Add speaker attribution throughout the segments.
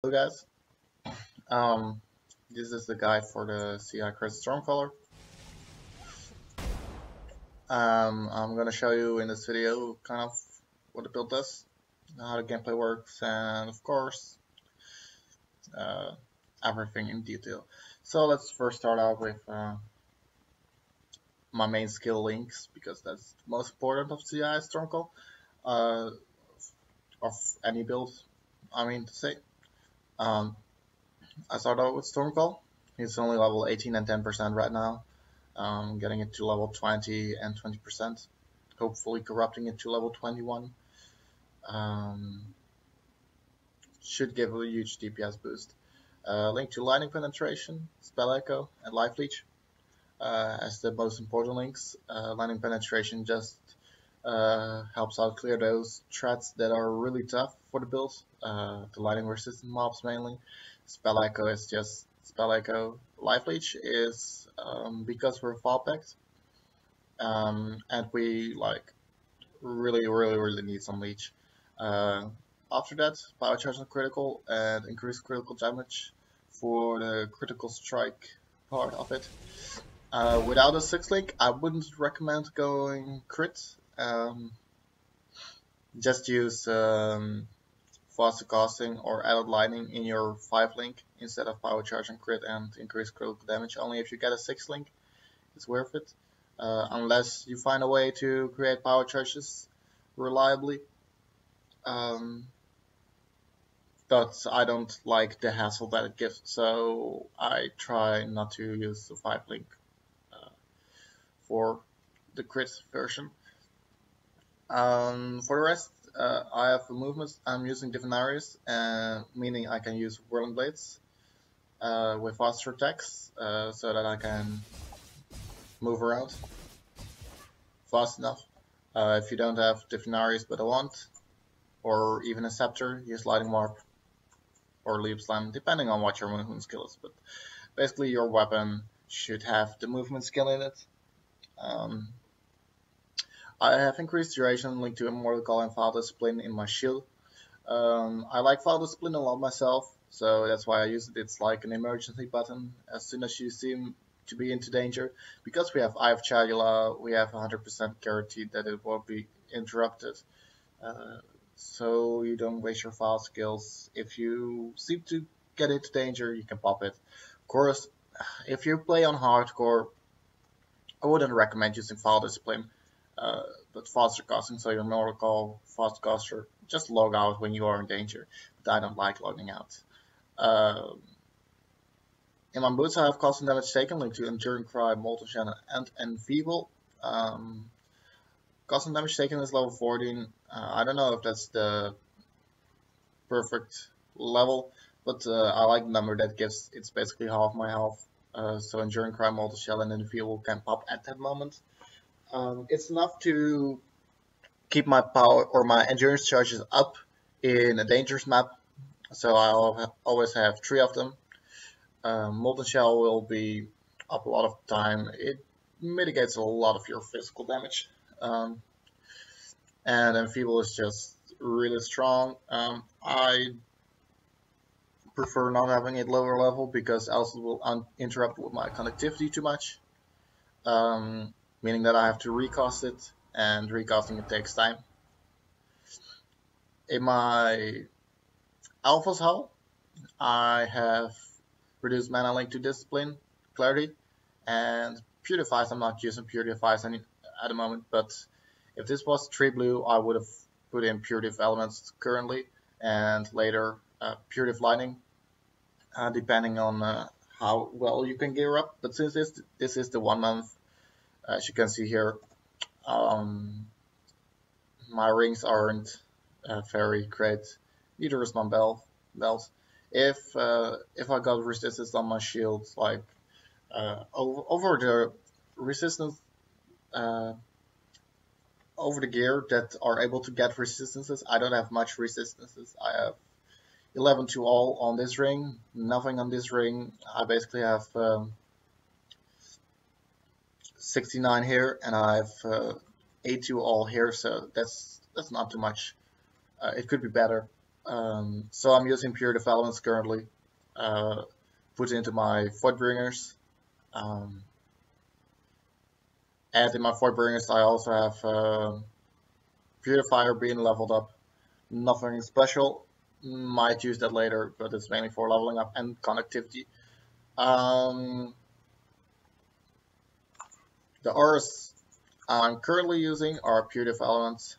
Speaker 1: Hello guys, um, this is the guide for the CI Crisis Stormcaller. I'm gonna show you in this video kind of what the build does, how the gameplay works, and of course, uh, everything in detail. So let's first start out with my main skill links, because that's the most important of CI Stormcall, uh, of any build, I mean to say. Um, I start out with Stormcall. He's only level 18 and 10% right now. Getting it to level 20 and 20%, hopefully corrupting it to level 21. Should give a huge DPS boost. Link to Lightning Penetration, Spell Echo, and Life Leech as the most important links. Lightning Penetration just helps out clear those threats that are really tough for the build, the lightning resistant mobs mainly. Spell Echo is just Spell Echo. Life Leech is because we're fall packed, and we really need some leech. After that, power charge on critical and increase critical damage for the critical strike part of it. Without a 6 link, I wouldn't recommend going crit. Just use faster casting or added lightning in your 5 link instead of power charge and crit and increase critical damage. Only if you get a 6 link, it's worth it. Unless you find a way to create power charges reliably. But I don't like the hassle that it gives, so I try not to use the 5 link for the crit version. For the rest, I have movements. I'm using different areas, meaning I can use Whirling Blades with faster attacks, so that I can move around fast enough. If you don't have different areas but a wand, or even a scepter, use Lightning Warp or Leap Slam, depending on what your movement skill is. But basically, your weapon should have the movement skill in it. I have increased duration linked to Immortal Call and File Discipline in my shield. I like File Discipline a lot myself, so that's why I use it. It's like an emergency button as soon as you seem to be into danger. Because we have Eye of Chagula, we have 100% guaranteed that it won't be interrupted. So you don't waste your file skills. If you seem to get into danger, you can pop it. Of course, if you play on hardcore, I wouldn't recommend using File Discipline. But faster casting, so your Immortal Call, fast caster, just log out when you are in danger. But I don't like logging out. In my boots, I have constant damage taken linked to Enduring Cry, Molten Shell, and Enfeeble. Constant damage taken is level 14. I don't know if that's the perfect level, but I like the number that gives. It's basically half my health. So Enduring Cry, Molten Shell, and Enfeeble can pop at that moment. It's enough to keep my power or my endurance charges up in a dangerous map, so I'll always have 3 of them. Molten Shell will be up a lot of time. It mitigates a lot of your physical damage. And Enfeeble is just really strong. I prefer not having it lower level because else it will interrupt with my conductivity too much. Meaning that I have to recast it, and recasting it takes time. In my Alpha's Hull, I have reduced mana link to Discipline, Clarity, and Purifies. I'm not using Purifies at the moment, but if this was 3 blue, I would have put in Puritive Elements currently, and later Puritive Lightning, depending on how well you can gear up. But since this is the 1 month, as you can see here, my rings aren't very great. Neither is my belt. If I got resistance on my shield, like over the resistance, over the gear that are able to get resistances, I don't have much resistances. I have 11 to all on this ring, nothing on this ring. I basically have 69 here, and I have 8 to all here, so that's not too much. It could be better. So I'm using pure developments currently, put into my Voidbringers. And in my Voidbringers I also have Purifier being leveled up. Nothing special. Might use that later, but it's mainly for leveling up and connectivity. The auras I'm currently using are pure developments,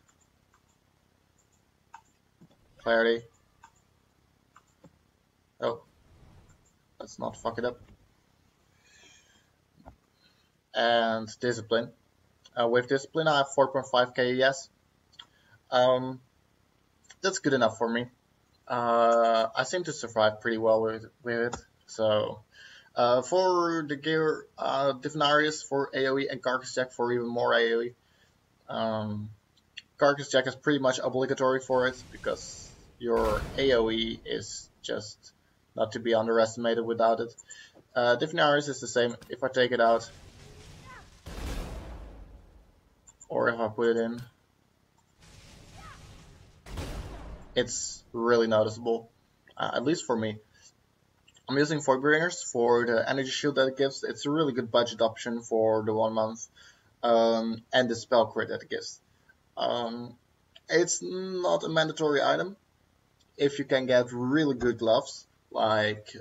Speaker 1: clarity. Oh, let's not fuck it up. And discipline. With discipline, I have 4.5 KES. That's good enough for me. I seem to survive pretty well with it. So, for the gear, Divinarius for AoE and Carcass Jack for even more AoE. Carcass Jack is pretty much obligatory for it because your AoE is just not to be underestimated without it. Divinarius is the same. If I take it out, or if I put it in, it's really noticeable, at least for me. I'm using Voidbringers for the energy shield that it gives. It's a really good budget option for the 1 month, and the spell crit that it gives. It's not a mandatory item. If you can get really good gloves, like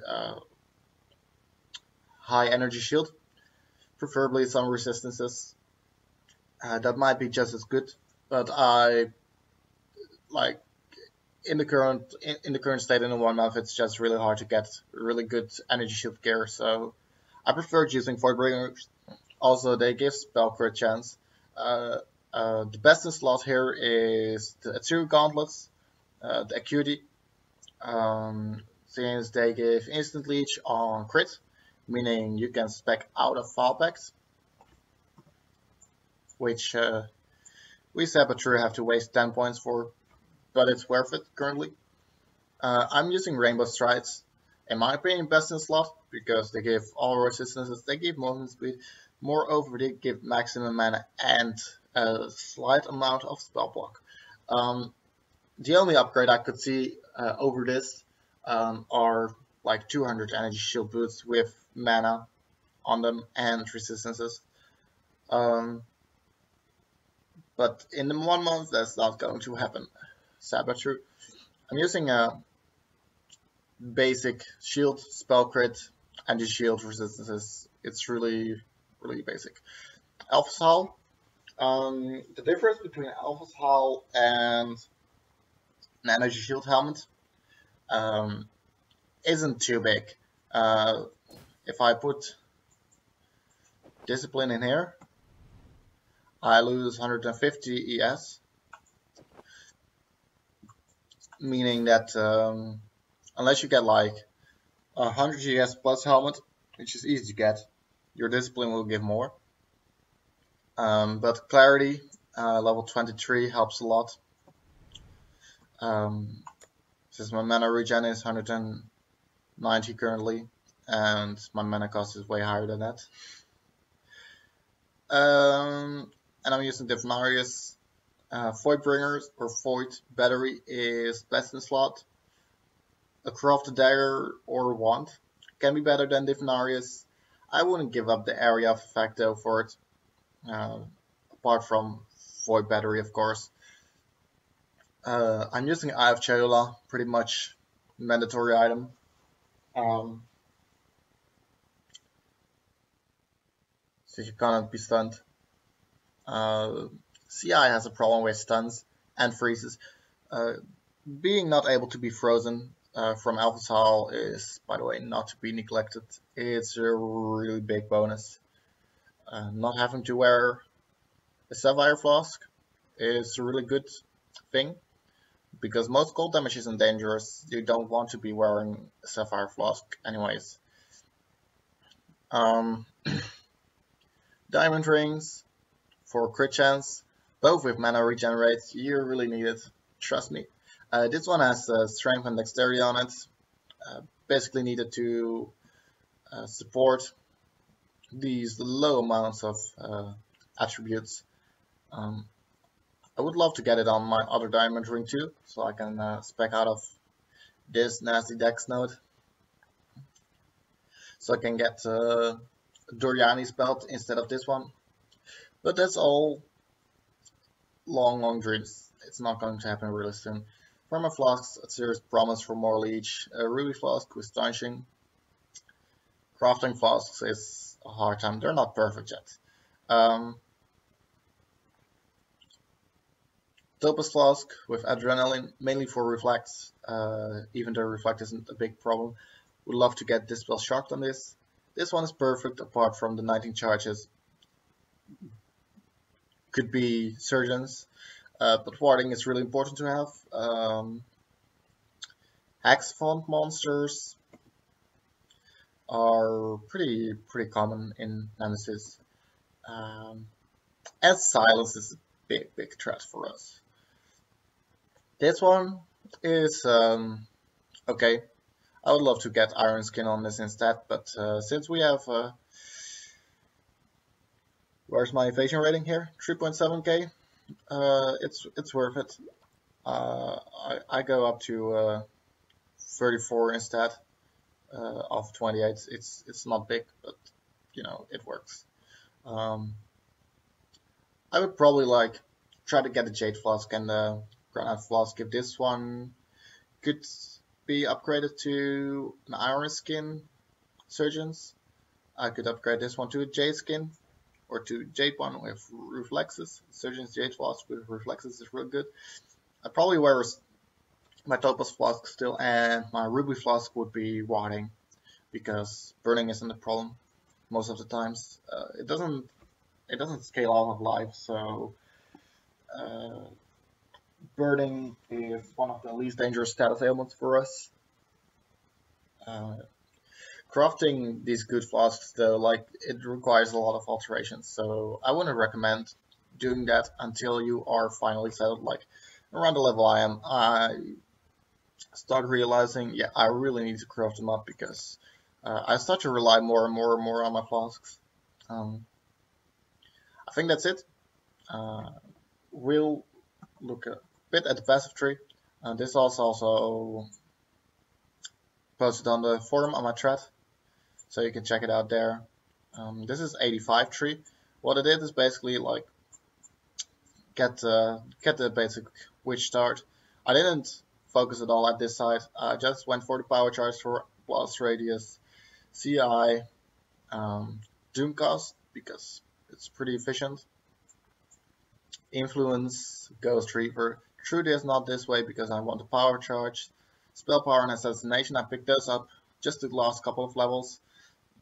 Speaker 1: high energy shield, preferably some resistances, that might be just as good. But I like in the current state in the 1 month, it's just really hard to get really good energy shield gear. So I prefer using Voidbringers. Also, they give spell crit chance. The best in slot here is the Ethereal Gauntlets, the Acuity, since they give instant leech on crit, meaning you can spec out of file packs, which we Saboteur have to waste 10 points for, but it's worth it currently. I'm using Rainbow Strides, in my opinion best in slot, because they give all resistances, they give movement speed, moreover they give maximum mana and a slight amount of spell block. The only upgrade I could see over this are like 200 energy shield boots with mana on them and resistances. But in the 1 month that's not going to happen. Saboteur. I'm using a basic shield, spell crit, and the shield resistances. It's really basic. Alpha's Howl. The difference between Alpha's Howl and an energy shield helmet isn't too big. If I put discipline in here, I lose 150 ES, meaning that unless you get like 100 ES plus helmet, which is easy to get, your discipline will give more. But clarity, level 23 helps a lot. Since my mana regen is 190 currently, and my mana cost is way higher than that. And I'm using Divinarius. Voidbringers or Void Battery is best in slot. A Crafted Dagger or Wand can be better than Divinarius. I wouldn't give up the area of effect though for it. Apart from Void Battery, of course. I'm using Eye of Chelula, pretty much mandatory item. So you cannot be stunned. CI has a problem with stuns and freezes. Being not able to be frozen from Alpha's Howl is, by the way, not to be neglected. It's a really big bonus. Not having to wear a Sapphire Flask is a really good thing, because most cold damage isn't dangerous. You don't want to be wearing a Sapphire Flask anyways. Diamond Rings for crit chance, both with mana regenerate. You really need it, trust me. This one has strength and dexterity on it, basically needed to support these low amounts of attributes. I would love to get it on my other diamond ring too, so I can spec out of this nasty dex node. So I can get Doriani's belt instead of this one. But that's all long dreams. It's not going to happen really soon. Farmer Flasks, a serious promise for more leech. A Ruby Flask with Stanching. Crafting Flasks is a hard time. They're not perfect yet. Topaz Flask with Adrenaline, mainly for Reflect, even though Reflect isn't a big problem. Would love to get Dispel Shocked on this. This one is perfect apart from the 19 charges. Could be Surgeons, but warding is really important to have. Hex font monsters are pretty common in Nemesis. As Silence is a big threat for us. This one is okay. I would love to get Iron Skin on this instead, but since we have where's my evasion rating here? 3.7k. It's worth it. I go up to 34 instead of 28. It's not big, but you know it works. I would probably try to get a Jade Flask and Granite Flask if this one could be upgraded to an Iron Skin Surgeons. I could upgrade this one to a Jade Skin or to Jade one with Reflexes. Surgeons Jade Flask with Reflexes is real good. I'd probably wear my Topaz Flask still, and my Ruby Flask would be warding because burning isn't a problem most of the times. It doesn't scale out of life, so burning is one of the least dangerous status ailments for us. Crafting these good flasks though, it requires a lot of alterations, so I wouldn't recommend doing that until you are finally settled. Around the level I am, I start realizing, yeah, I really need to craft them up because I start to rely more and more on my flasks. I think that's it. We'll look a bit at the passive tree. This is also posted on the forum on my thread, so you can check it out there. This is 85 tree. What it is basically get the basic witch start. I didn't focus at all at this side. I just went for the power charge for blast radius, CI, Doomcast because it's pretty efficient. Influence, Ghost Reaper. True, this not this way because I want the power charge. Spell power and assassination. I picked those up just the last couple of levels.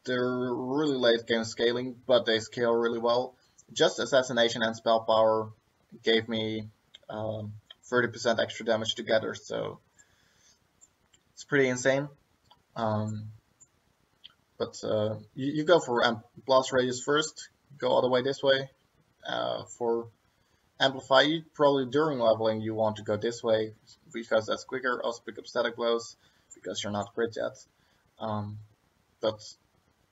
Speaker 1: They're really late game scaling, but they scale really well. Just assassination and spell power gave me 30% extra damage together, so it's pretty insane. But you go for blast radius first, go all the way this way. For amplify, probably during leveling you want to go this way because that's quicker. Also pick up static blows because you're not crit yet. But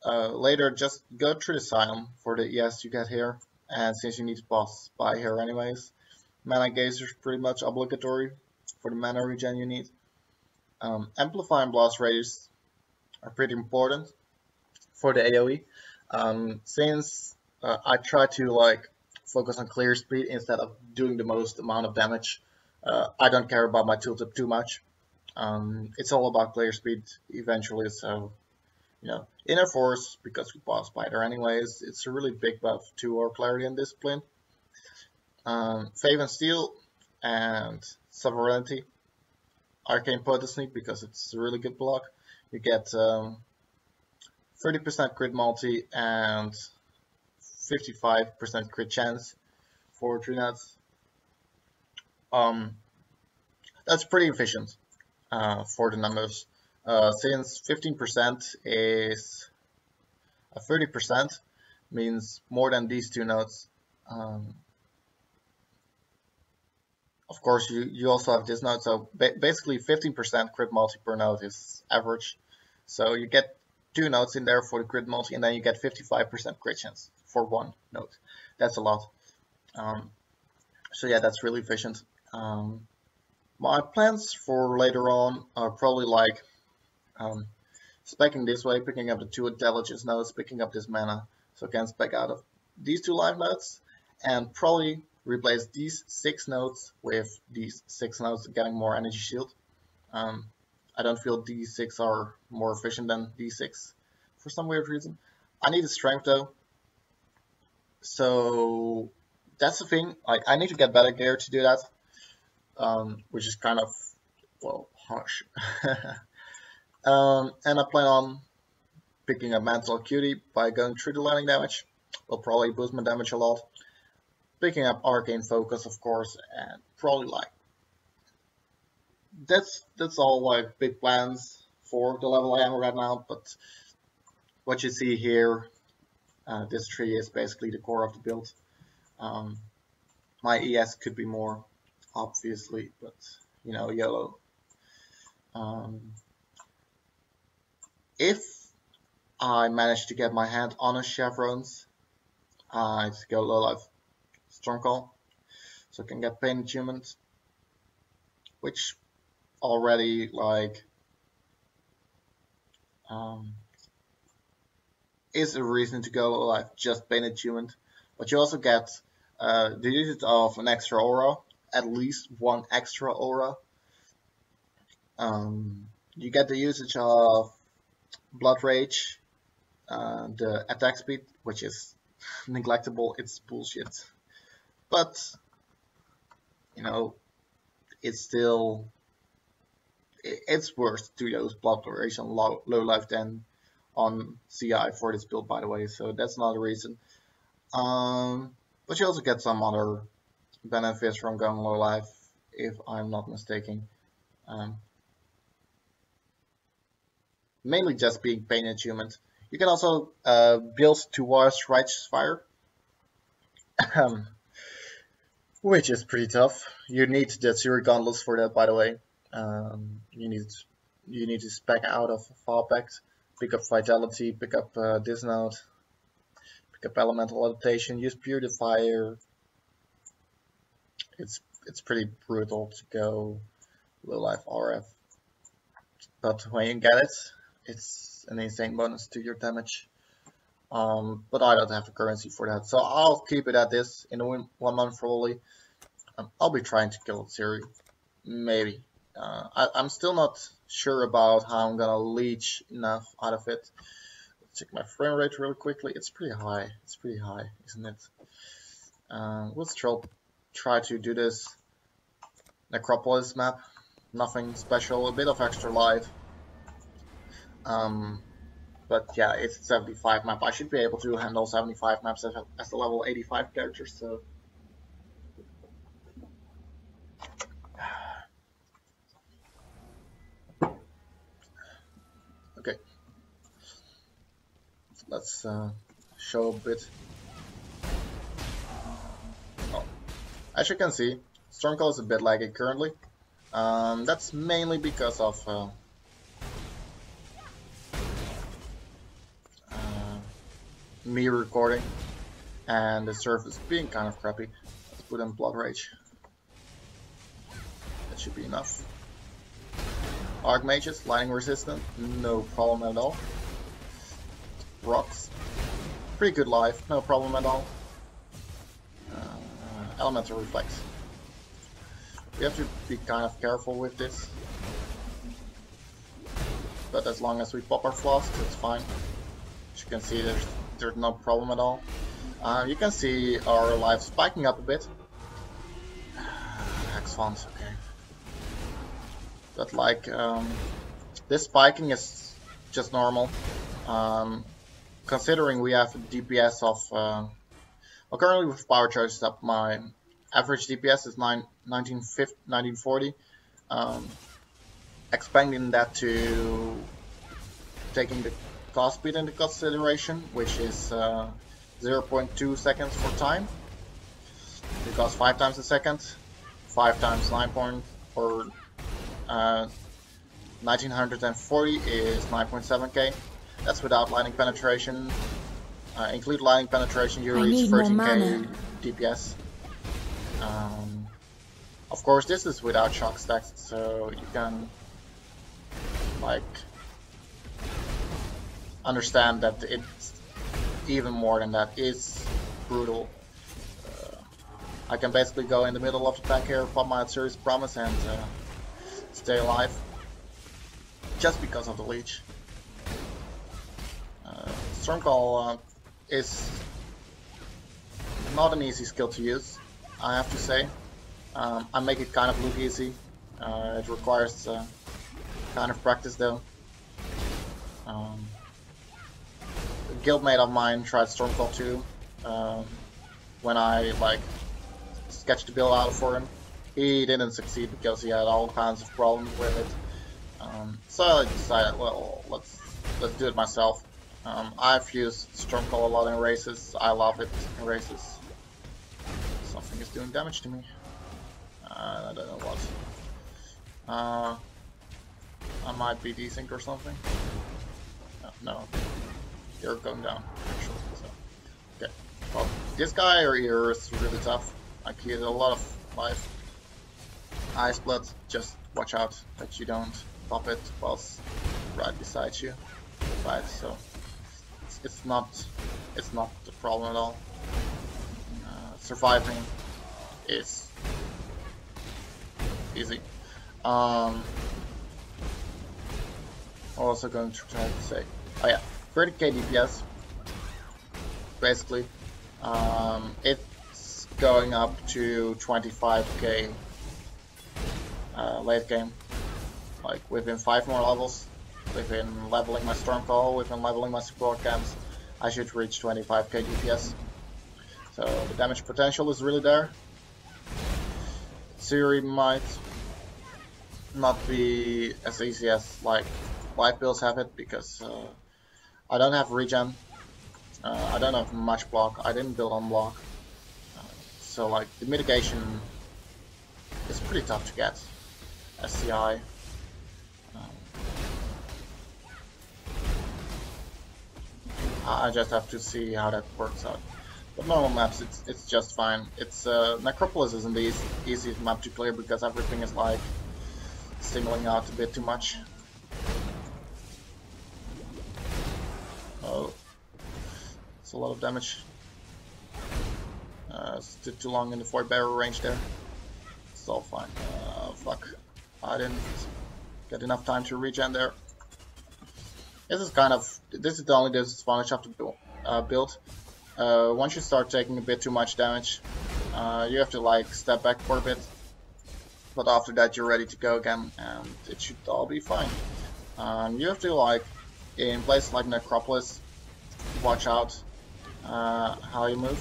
Speaker 1: later just go through the Scion for the ES you get here, and since you need to pass by here anyways, Mana Gazer is pretty much obligatory for the mana regen you need. Amplify and blast radius are pretty important for the AoE. Since I try to focus on clear speed instead of doing the most amount of damage, I don't care about my tooltip too much. It's all about clear speed eventually, so you know, Inner Force, because we pass by there anyways, it's a really big buff to our Clarity and Discipline. Fave and Steel and Sovereignty. Arcane Potency, because it's a really good block. You get 30% crit multi and 55% crit chance for 3 nuts. That's pretty efficient for the numbers. Since 15% is 30%, means more than these 2 notes. Of course, you also have this note, so basically 15% crit multi per note is average. So you get 2 notes in there for the crit multi, and then you get 55% crit chance for 1 note. That's a lot. So yeah, that's really efficient. My plans for later on are probably like specking this way, picking up the 2 intelligence nodes, picking up this mana, so I can spec out of these 2 life nodes, and probably replace these 6 nodes with these 6 nodes, getting more energy shield. I don't feel these 6 are more efficient than these 6 for some weird reason. I need a strength though, so that's the thing. Like, I need to get better gear to do that, which is kind of, well, harsh. And I plan on picking up Mantle Cutie by going through the lightning damage. Will probably boost my damage a lot. Picking up Arcane Focus, of course, and probably like that's all like big plans for the level I am right now. But what you see here, this tree is basically the core of the build. My ES could be more, obviously, but you know, YOLO. If I manage to get my hand on a chevrons, I'd go low life stormcall, so I can get pain attunement, which already like is a reason to go low life, just pain attunement. But you also get the usage of an extra aura, at least 1 extra aura. You get the usage of Blood Rage, the attack speed, which is neglectable, it's bullshit. But, you know, it's still, it's worse to use Blood Rage on low life than on CI for this build, by the way, so that's not a reason. But you also get some other benefits from going low life, if I'm not mistaken. Mainly just being pain attunement. You can also build towards Righteous Fire, which is pretty tough. You need the 0 gauntlets for that, by the way. You need to spec out of Fall Pact, pick up Vitality, pick up this node, pick up Elemental Adaptation, use Purifier. It's pretty brutal to go low life RF, but when you get it, it's an insane bonus to your damage. But I don't have the currency for that, so I'll keep it at this in 1 month probably. I'll be trying to kill Siri, maybe. I'm still not sure about how I'm gonna leech enough out of it. Let's check my frame rate really quickly. It's pretty high. It's pretty high, isn't it? Let's try to do this Necropolis map. Nothing special, a bit of extra life. But yeah, it's a 75 map. I should be able to handle 75 maps as a level 85 character, so. Okay. Let's show a bit. Oh. As you can see, stormcall is a bit laggy currently. That's mainly because of me recording and the surface being kind of crappy. Let's put in Blood Rage. That should be enough. Archmages, lightning resistant, no problem at all. Rocks, pretty good life, no problem at all. Elemental Reflex. We have to be kind of careful with this. But as long as we pop our flask, it's fine. As you can see, there's no problem at all. You can see our life spiking up a bit. Hex fonts, okay. But like, this spiking is just normal. Considering we have a DPS of, well, currently with power charges up, my average DPS is 1940. Expanding that to taking the cost speed into consideration, which is 0.2 seconds for time. Because 5 times a second, 5 times 1940 is 9.7k. That's without lightning penetration. Include lightning penetration, you reach 13k DPS. Of course, this is without shock stacks, so you can like understand that it's even more than that. It's brutal. I can basically go in the middle of the pack here, pop my Serious Promise, and stay alive just because of the leech. Stormcall is not an easy skill to use, I have to say. I make it kind of look easy. It requires kind of practice though. A guildmate of mine tried Stormcall too. When I like sketched the build out for him, he didn't succeed because he had all kinds of problems with it. So I decided, well, let's do it myself. I've used Stormcall a lot in races. I love it in races. Something is doing damage to me. I don't know what. I might be desync or something. No, you're going down actually. So, okay. Well, this guy or here is really tough. Like he has a lot of life. Ice blood. Just watch out that you don't pop it whilst right beside you. Right. So it's not the problem at all. Surviving is easy. Also going to try to say, oh yeah, 30k DPS. Basically, it's going up to 25k late game. Like within 5 more levels, within leveling my Stormcall, within leveling my support camps, I should reach 25k DPS. So the damage potential is really there. Theory might not be as easy as like life builds have it, because I don't have regen, I don't have much block, I didn't build on block, so like the mitigation is pretty tough to get. SCI. I just have to see how that works out. But normal maps, it's just fine. It's Necropolis isn't the easiest map to clear because everything is like singling out a bit too much. Oh, it's a lot of damage. Stood too long in the Void Barrier range there. It's all fine. Fuck, I didn't get enough time to regen there. This is the only disadvantage of the build. Once you start taking a bit too much damage, you have to like step back for a bit, but after that you're ready to go again, and it should all be fine. You have to, like, in places like Necropolis, watch out how you move,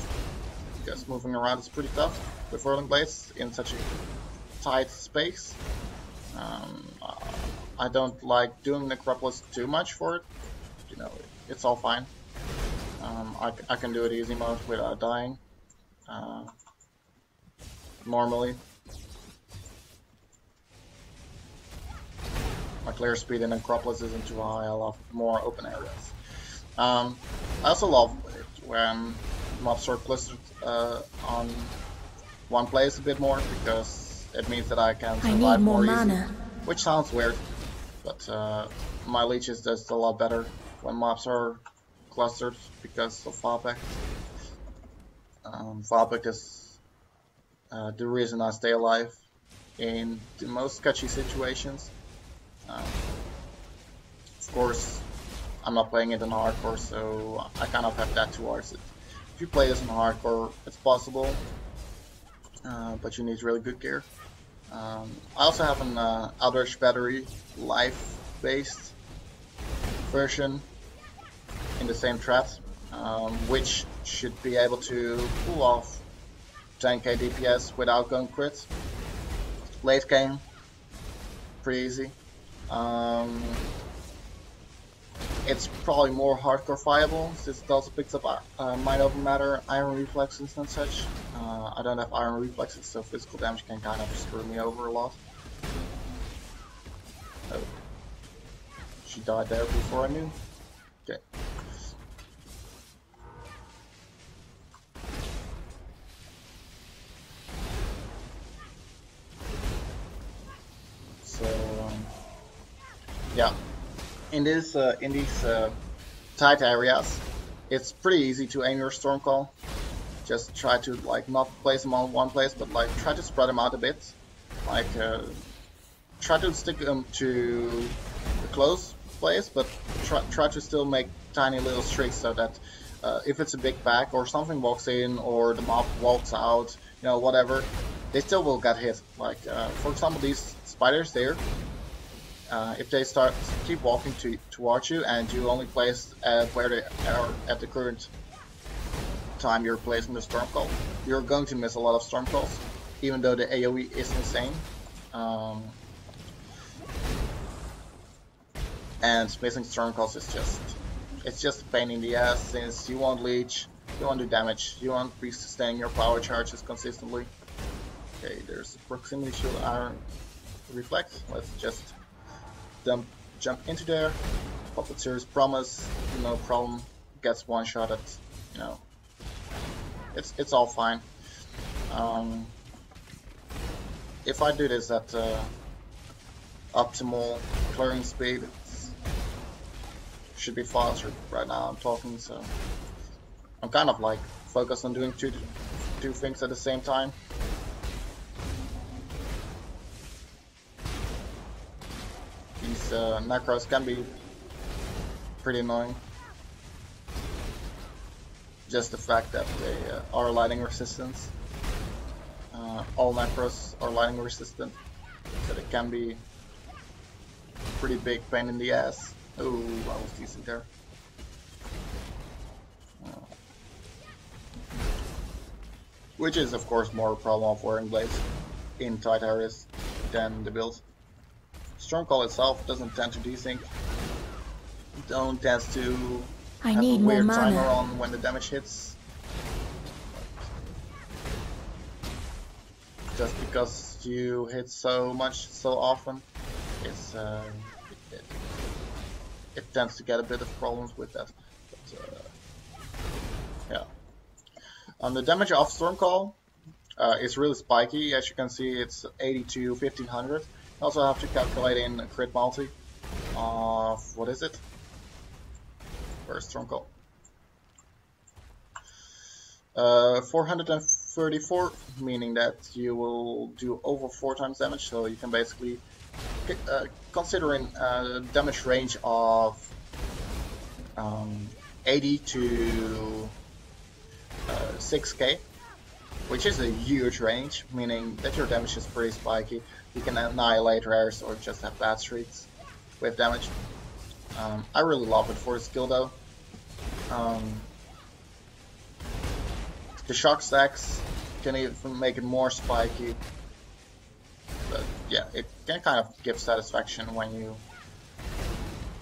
Speaker 1: because moving around is pretty tough with Whirling Blades in such a tight space. I don't like doing Necropolis too much for it, you know, it's all fine. I can do it easy mode without dying, normally. My clear speed in Necropolis isn't too high, I love more open areas. I also love it when mobs are clustered on one place a bit more, because it means that I can survive more easy, which sounds weird, but my leech is just a lot better when mobs are clustered because of fallback. Fallback is the reason I stay alive in the most sketchy situations. Of course, I'm not playing it in hardcore, so I kind of have that towards it. If you play this in hardcore, it's possible, but you need really good gear. I also have an Eldritch Battery life-based version in the same threat, which should be able to pull off 10k DPS without going crit. Late game, pretty easy. It's probably more hardcore viable since it also picks up Mind Over Matter, Iron Reflexes and such. I don't have Iron Reflexes, so physical damage can kind of screw me over a lot. Oh. She died there before I knew. Okay. Yeah, in these tight areas, it's pretty easy to aim your stormcall. Just try to like not place them on one place, but like try to spread them out a bit. Like try to stick them to a close place, but try to still make tiny little streaks so that if it's a big pack or something walks in or the mob walks out, you know, whatever, they still will get hit. Like for example, these spiders there. If they keep walking towards you and you only place where they are at the current time you're placing the storm call, you're going to miss a lot of storm calls, even though the AoE is insane. And missing storm calls is just a pain in the ass, since you won't leech, you won't do damage, you won't be sustaining your power charges consistently. Okay, there's proximity shield iron reflect. Let's just jump into there. Puppet Series Promise, no problem. Gets one shot at, you know, it's all fine. If I do this at optimal clearing speed, it should be faster. Right now I'm talking, so I'm kind of like focused on doing two things at the same time. These necros can be pretty annoying. Just the fact that they are lightning resistant. All necros are lightning resistant, so they can be pretty big pain in the ass. Oh, I was decent there. Which is of course more a problem of wearing blades in tight areas than the build. Stormcall itself doesn't tend to desync. Don't tend to have a weird timer on when the damage hits. Just because you hit so much so often, it's it tends to get a bit of problems with that. But, yeah. The damage of Stormcall is really spiky. As you can see, it's 80 to 1500. You also have to calculate in a crit multi of, what is it? Where's Stormcall? 434, meaning that you will do over 4 times damage, so you can basically, considering a damage range of 80 to 6k, which is a huge range, meaning that your damage is pretty spiky. You can annihilate rares or just have bad streaks with damage. I really love it for the skill though. The shock stacks can even make it more spiky, but yeah, it can kind of give satisfaction when you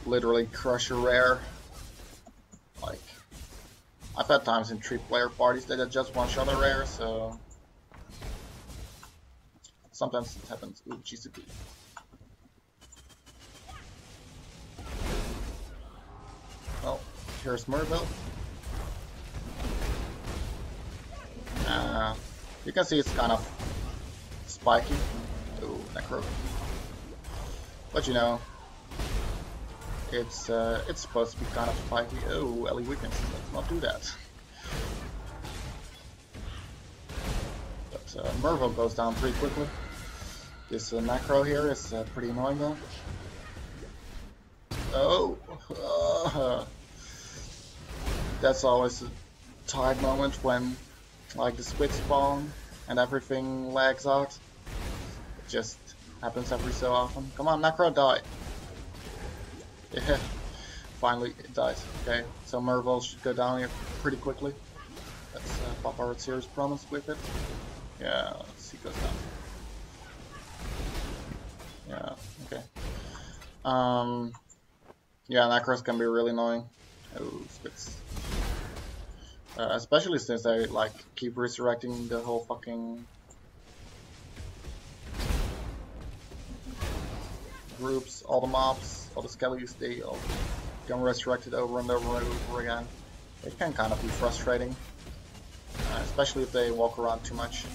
Speaker 1: literally crush a rare. Like, I've had times in 3-player parties that just one-shot a rare, so sometimes it happens. Ooh, GCP. Well, here's Merville. You can see it's kind of spiky. Ooh, Necro. But you know, it's supposed to be kind of spiky. Oh, Ellie weakness. Let's not do that. But Merville goes down pretty quickly. This Necro here is pretty annoying though. Oh, that's always a tight moment when, like, the squid spawn and everything lags out. It just happens every so often. Come on, Necro, die! Yeah, finally it dies. Okay, so Merville should go down here pretty quickly. Let's pop our Series Promise with it. Yeah, let's see, goes down. Yeah, okay. Yeah, Necros can be really annoying. Oh, squids. Especially since they like keep resurrecting the whole fucking groups, all the mobs, all the skellies, they all get resurrected over and over and over again. It can kind of be frustrating, especially if they walk around too much.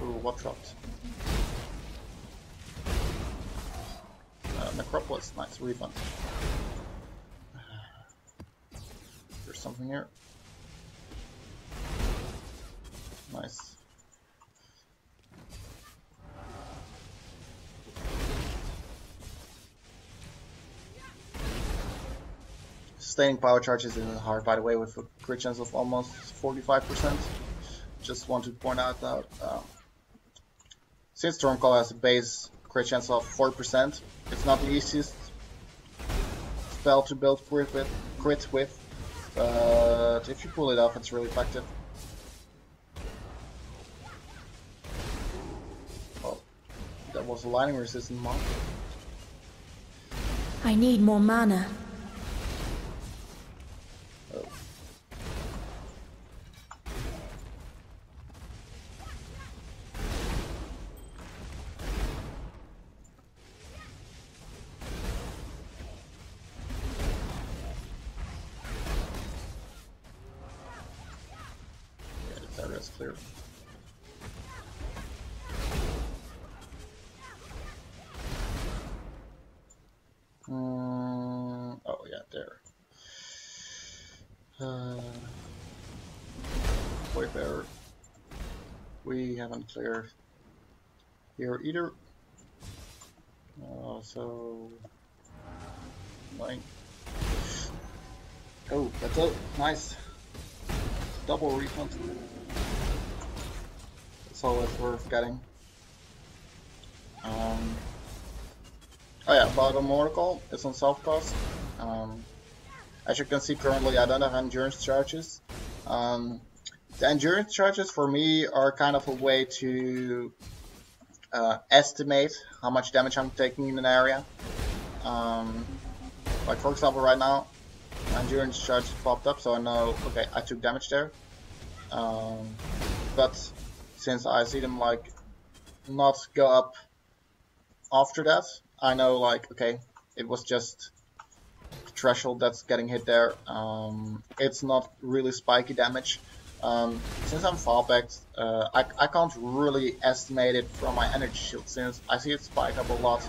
Speaker 1: Ooh, what dropped? Necropolis, nice refund. There's something here. Nice. Sustaining power charges isn't hard, by the way, with a crit chance of almost 45%. Just want to point out that since Stormcall has a base crit chance of 4%, it's not the easiest spell to build crit with, but if you pull it off, it's really effective. Oh, that was a lightning resistant monk.
Speaker 2: I need more mana.
Speaker 1: That's clear. Oh yeah, there. Wayfarer. We haven't cleared here either. So 9. Oh, that's it. Nice. Double refund. That's always worth getting. Oh yeah, bottom oracle is on self cost. As you can see, currently I don't have endurance charges. The endurance charges for me are kind of a way to estimate how much damage I'm taking in an area. Like for example, right now, my endurance charge popped up, so I know, okay, I took damage there. But since I see them like not go up after that, I know like, okay, it was just the threshold that's getting hit there. It's not really spiky damage. Since I'm fallbacked, I can't really estimate it from my energy shield since I see it spike up a lot.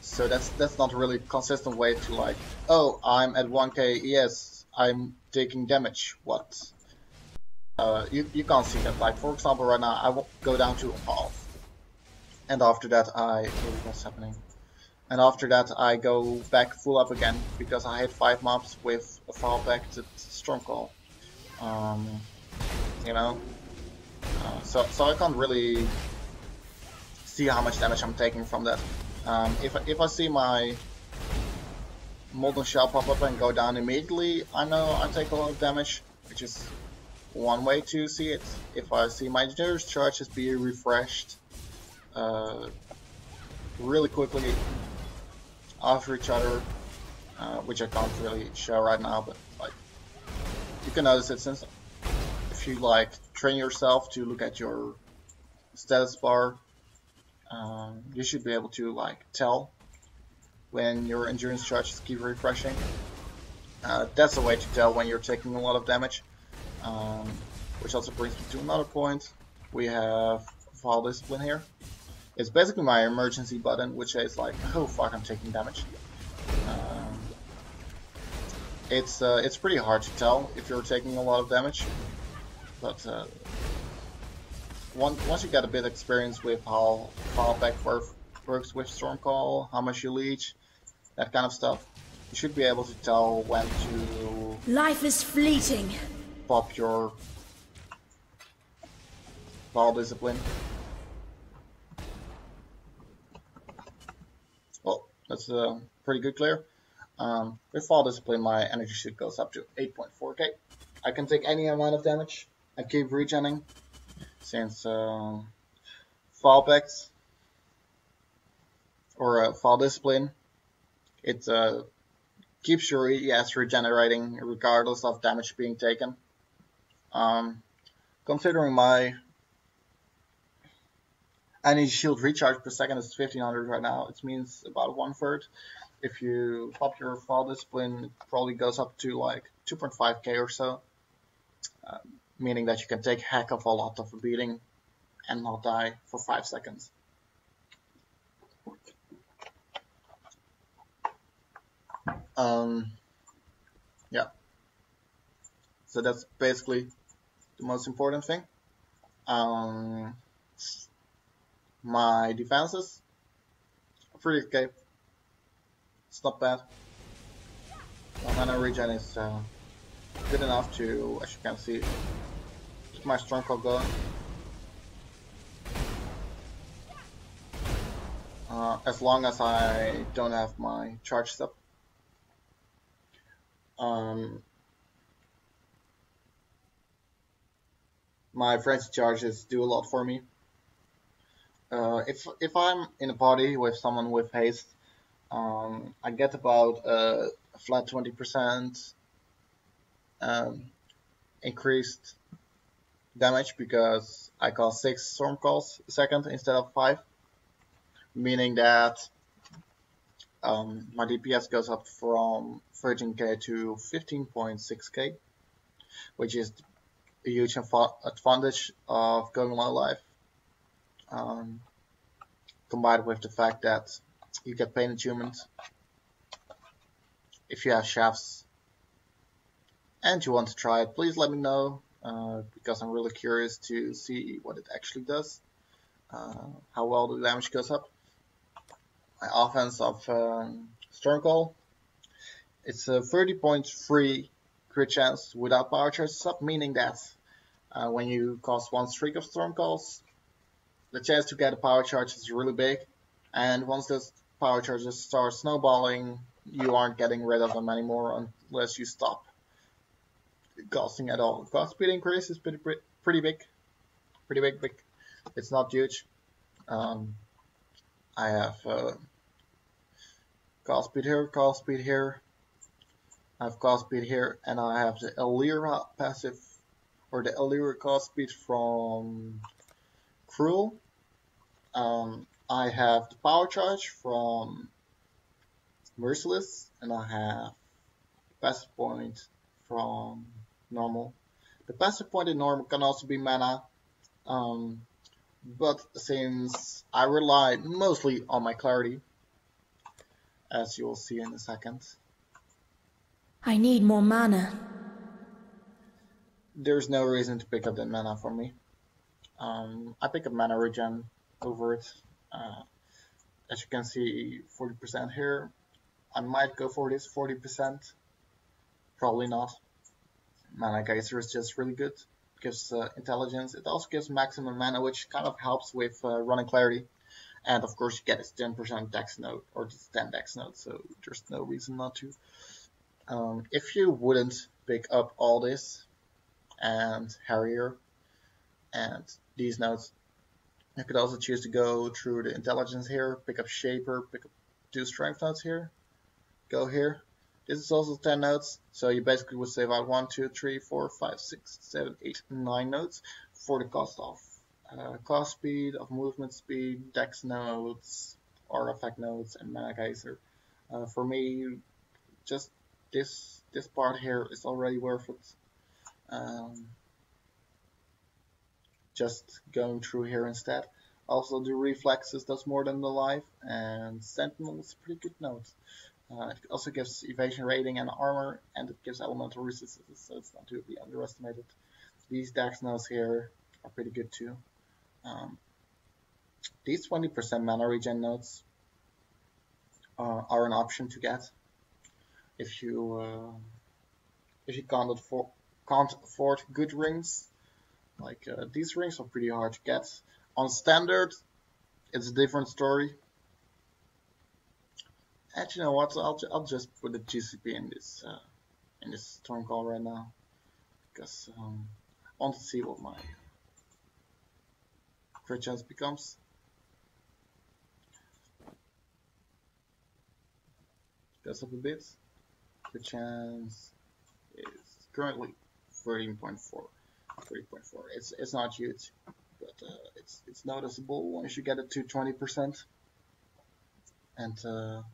Speaker 1: So that's not really a consistent way to like, oh, I'm at 1k, yes, I'm taking damage, what? You can't see that. Like for example, right now I will go down to half, and after that what's happening? And after that I go back full up again because I hit 5 mobs with a fallback to Stormcall. You know, so I can't really see how much damage I'm taking from that. If I see my Molten Shell pop up and go down immediately, I know I take a lot of damage, which is one way to see it. If I see my endurance charges be refreshed really quickly after each other, which I can't really show right now, but like you can notice it since if you like train yourself to look at your status bar, you should be able to like tell when your endurance charges keep refreshing. That's a way to tell when you're taking a lot of damage. Which also brings me to another point. We have Fall Discipline here. It's basically my emergency button, which is like, oh fuck, I'm taking damage. It's pretty hard to tell if you're taking a lot of damage, but once you get a bit of experience with how fallback works with Stormcall, how much you leech, that kind of stuff, you should be able to tell when to
Speaker 2: Life is fleeting.
Speaker 1: pop your Fall Discipline. Well, that's pretty good clear. With Fall Discipline, my energy shield goes up to 8.4k. I can take any amount of damage and keep regenning, since fallbacks or Fall Discipline, it keeps your ES regenerating regardless of damage being taken. Considering my energy shield recharge per second is 1500 right now, it means about 1/3. If you pop your Fall Discipline, it probably goes up to like 2.5k or so, meaning that you can take heck of a lot of a beating and not die for 5 seconds. Yeah, so that's basically the most important thing. My defenses are pretty okay. It's not bad. My mana regen is good enough to, as you can see, keep my stormcall going. As long as I don't have my charges up. My frenzy charges do a lot for me. If I'm in a party with someone with haste, I get about a flat 20% increased damage because I cast 6 storm calls a second instead of 5, meaning that my DPS goes up from 13k to 15.6k, which is a huge advantage of going low life, combined with the fact that you get pain attunement if you have shafts and you want to try it. Please let me know, because I'm really curious to see what it actually does, how well the damage goes up. My offense of Stormcall, it's a 30.3 crit chance without power charges up, meaning that when you cast one streak of Stormcalls, the chance to get a power charge is really big, and once those power charges start snowballing, you aren't getting rid of them anymore unless you stop casting at all. Cast speed increase is pretty big. It's not huge. I have cast speed here, I have cast speed here, and I have the Elira passive, or the Elira cast speed from Cruel. I have the power charge from Merciless, and I have passive point from Normal. The passive point in Normal can also be mana, but since I rely mostly on my clarity, as you will see in a second,
Speaker 2: I need more mana.
Speaker 1: there's no reason to pick up that mana for me. I pick up mana regen over it. As you can see, 40% here. I might go for this 40%. Probably not. Mana Geyser is just really good. Gives intelligence. It also gives maximum mana, which kind of helps with running clarity. And of course, you get this 10% dex node, or this 10 dex node, so there's no reason not to. If you wouldn't pick up all this, and Harrier, and these nodes, you could also choose to go through the intelligence here, pick up Shaper, pick up 2 strength nodes here, go here. This is also 10 nodes, so you basically would save out 1, 2, 3, 4, 5, 6, 7, 8, 9 nodes for the cost of cast speed, of movement speed, dex nodes, artifact nodes, and mana geyser. For me, just this part here is already worth it. Just going through here instead. Also, the reflexes does more than the life, and Sentinel is a pretty good node. It also gives evasion rating and armor, and it gives elemental resistance, so it's not to be underestimated. These dex nodes here are pretty good too. These 20% mana regen nodes are an option to get if you can't afford good rings. Like these rings are pretty hard to get. On standard, it's a different story. And you know what? I'll just put a GCP in this stormcall right now, because I want to see what my crit chance becomes. Goes up a bit. Crit chance is currently 13.4. 3.4. It's not huge, but it's noticeable once you get it to 20%, and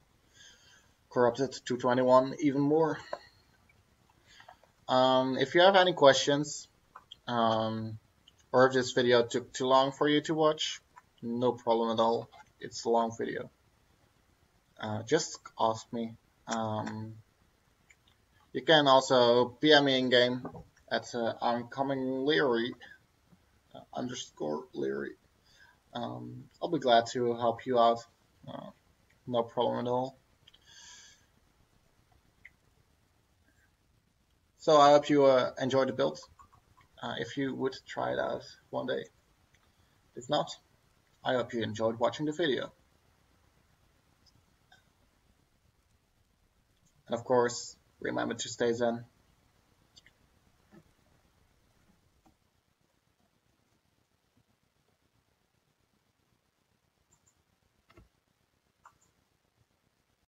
Speaker 1: corrupted to 21 even more. If you have any questions, or if this video took too long for you to watch, no problem at all. It's a long video. Just ask me. You can also PM me in game at oncomingleary underscore Leary. I'll be glad to help you out. No problem at all. So I hope you enjoy the build. If you would try it out one day. If not, I hope you enjoyed watching the video. And of course, remember to stay zen.